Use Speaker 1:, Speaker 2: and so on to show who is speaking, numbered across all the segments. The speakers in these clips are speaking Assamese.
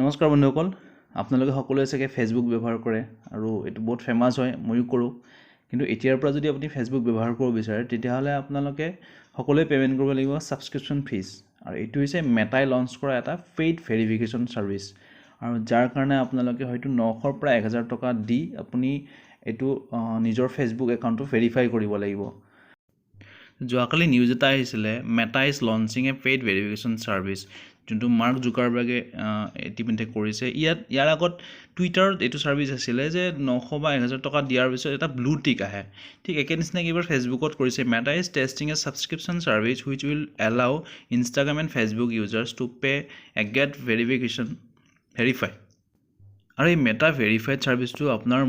Speaker 1: নমস্কাৰ বন্ধুসকল, আপোনালোকে সকলোৱে চাগে ফেচবুক ব্যৱহাৰ কৰে আৰু এইটো বহুত ফেমাছ হয়, ময়ো কৰোঁ। কিন্তু এতিয়াৰ পৰা যদি আপুনি ফেচবুক ব্যৱহাৰ কৰিব বিচাৰে তেতিয়াহ'লে আপোনালোকে সকলোৱে পে'মেণ্ট কৰিব লাগিব ছাবস্ক্ৰিপশ্যন ফিজ। আৰু এইটো হৈছে মেটাই লঞ্চ কৰা এটা পেইড ভেৰিফিকেশ্যন ছাৰ্ভিচ, আৰু যাৰ কাৰণে আপোনালোকে হয়তো 900ৰ পৰা 1000 টকা দি আপুনি এইটো নিজৰ ফেচবুক একাউণ্টটো ভেৰিফাই কৰিব লাগিব। যোৱাকালি নিউজ এটা আহিছিলে, Meta is launching a paid verification service, যোনটো মাৰ্ক জুকাৰবাৰ্গে ইতিমধ্যে কৰিছে। ইয়াৰ আগত টুইটাৰত এইটো ছাৰ্ভিচ আছিলে যে 900 বা 1000 টকা দিয়াৰ পিছত এটা ব্লু টিক আহে। ঠিক একে নিচিনাকৈ এইবাৰ ফেচবুকত কৰিছে। Meta is testing a subscription service which will allow Instagram and Facebook users to pay a get verify. আৰু এই মেটা ভেৰিফাইড ছাৰ্ভিচটো আপোনাৰ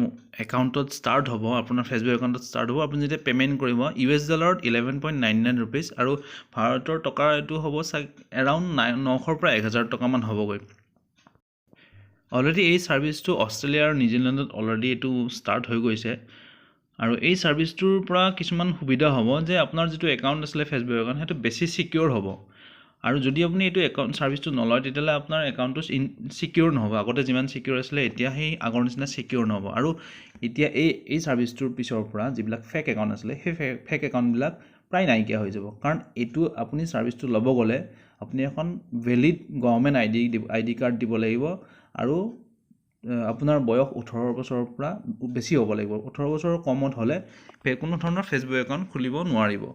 Speaker 1: একাউণ্টত ষ্টাৰ্ট হ'ব, আপোনাৰ ফেচবুক একাউণ্টত ষ্টাৰ্ট হ'ব। আপুনি যেতিয়া পে'মেণ্ট কৰিব $11 11.99 ৰুপিজ, আৰু ভাৰতৰ টকা এইটো হ'ব এৰাউণ্ড 900ৰ পৰা 1000 টকামান হ'বগৈ। অলৰেডি এই ছাৰ্ভিচটো অষ্ট্ৰেলিয়া আৰু নিউজিলেণ্ডত অলৰেডি এইটো ষ্টাৰ্ট হৈ গৈছে। আৰু এই ছাৰ্ভিচটোৰ পৰা কিছুমান সুবিধা হ'ব যে আপোনাৰ যিটো একাউণ্ট আছিলে ফেচবুক একাউণ্ট, সেইটো বেছি ছিকিউৰ হ'ব। আৰু যদি আপুনি এইটো একাউণ্ট ছাৰ্ভিচটো নলয় তেতিয়াহ'লে আপোনাৰ একাউণ্টটো ছিকিউৰ নহ'ব। আগতে যিমান ছিকিউৰ আছিলে এতিয়া সেই আগৰ নিচিনা ছিকিউৰ নহ'ব। আৰু এতিয়া এই ছাৰ্ভিচটোৰ পিছৰ পৰা যিবিলাক ফেক একাউণ্ট আছিলে সেই ফেক একাউণ্টবিলাক প্ৰায় নাইকিয়া হৈ যাব। কাৰণ এইটো আপুনি ছাৰ্ভিচটো ল'ব গ'লে আপুনি এখন ভেলিড গভৰ্ণমেণ্ট আইডি কাৰ্ড দিব লাগিব, আৰু আপোনাৰ বয়স 18 বছৰৰ পৰা বেছি হ'ব লাগিব। 18 বছৰৰ কমত হ'লে কোনো ধৰণৰ ফেচবুক একাউণ্ট খুলিব নোৱাৰিব।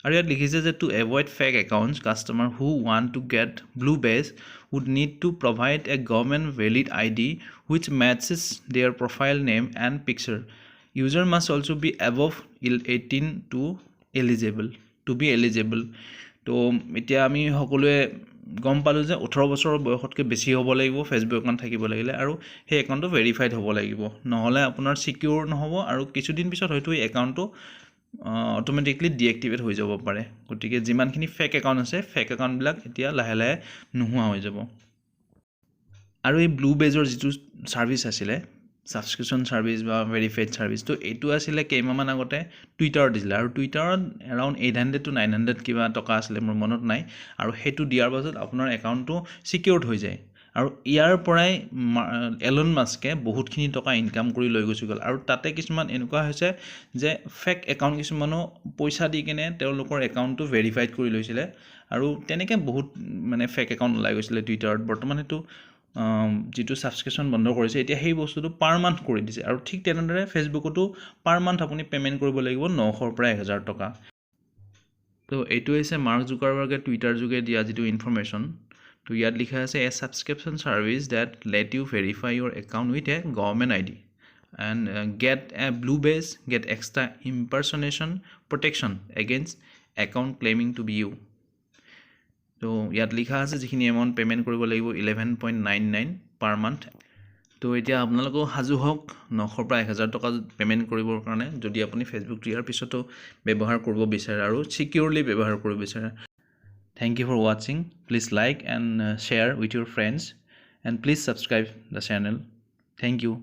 Speaker 1: আৰু ইয়াত লিখিছে যে to avoid fake accounts, customer who want to get blue badge would need to provide a government valid ID which matches their profile name and picture. User must also be above 18 to be eligible. তো এতিয়া আমি সকলোৱে গম পালোঁ যে 18 বছৰৰ বয়সতকৈ বেছি হ'ব লাগিব ফেচবুক একাউণ্ট থাকিব লাগিলে, আৰু সেই একাউণ্টটো ভেৰিফাইড হ'ব লাগিব, নহ'লে আপোনাৰ ছিকিউৰ নহ'ব, আৰু কিছুদিন পিছত হয়তো এই একাউণ্টটো অট'মেটিকলি ডিএক্টিভেট হৈ যাব পাৰে। গতিকে যিমানখিনি ফেক একাউণ্ট আছে ফেক একাউণ্টবিলাক এতিয়া লাহে লাহে নোহোৱা হৈ যাব। আৰু এই ব্লু বেজৰ যিটো ছাৰ্ভিচ আছিলে, ছাবস্ক্ৰিপশ্যন ছাৰ্ভিচ বা ভেৰিফাইড ছাৰ্ভিচটো, এইটো আছিলে কেইমাহমান আগতে টুইটাৰত দিছিলে। আৰু টুইটাৰত এৰাউণ্ড 800 to 900 কিবা টকা আছিলে, মোৰ মনত নাই। আৰু সেইটো দিয়াৰ পাছত আপোনাৰ একাউণ্টটো ছিকিউৰ্ড হৈ যায়। আৰু ইয়াৰ পৰাই এলন মাস্কে বহুতখিনি টকা ইনকাম কৰি লৈ গুচি গ'ল। আৰু তাতে কিছুমান এনেকুৱা হৈছে যে ফেক একাউণ্ট কিছুমানো পইচা দি কেনে তেওঁলোকৰ একাউণ্টটো ভেৰিফাইড কৰি লৈছিলে, আৰু তেনেকৈ বহুত ফেক একাউণ্ট ওলাই গৈছিলে টুইটাৰত। বৰ্তমান সেইটো যিটো ছাবস্ক্ৰিপশ্যন বন্ধ কৰিছে, এতিয়া সেই বস্তুটো পাৰ মান্থ কৰি দিছে। আৰু ঠিক তেনেদৰে ফেচবুকতো পাৰ মান্থ আপুনি পে'মেণ্ট কৰিব লাগিব 900ৰ পৰা 1000 টকা। তো এইটো হৈছে মাৰ্ক জুকাৰবাৰ্গে টুইটাৰ যোগে দিয়া যিটো ইনফৰমেশ্যন। তো ইয়াত লিখা আছে a subscription service that let you verify your account with a government ID and get a blue badge, get extra impersonation protection against account claiming to be you. তো ইয়াত লিখা আছে যিখিনি এমাউণ্ট পে'মেণ্ট কৰিব লাগিব 11.99 পাৰ মান্থ। তো এতিয়া আপোনালোকেও সাজু হওক 900ৰ পৰা 1000 টকা পে'মেণ্ট কৰিবৰ কাৰণে, যদি আপুনি ফেচবুক দিয়াৰ পিছতো ব্যৱহাৰ কৰিব বিচাৰে আৰু ছিকিউৰলি ব্যৱহাৰ কৰিব বিচাৰে। Thank you for watching. Please like and share with your friends, and please subscribe the channel. Thank you.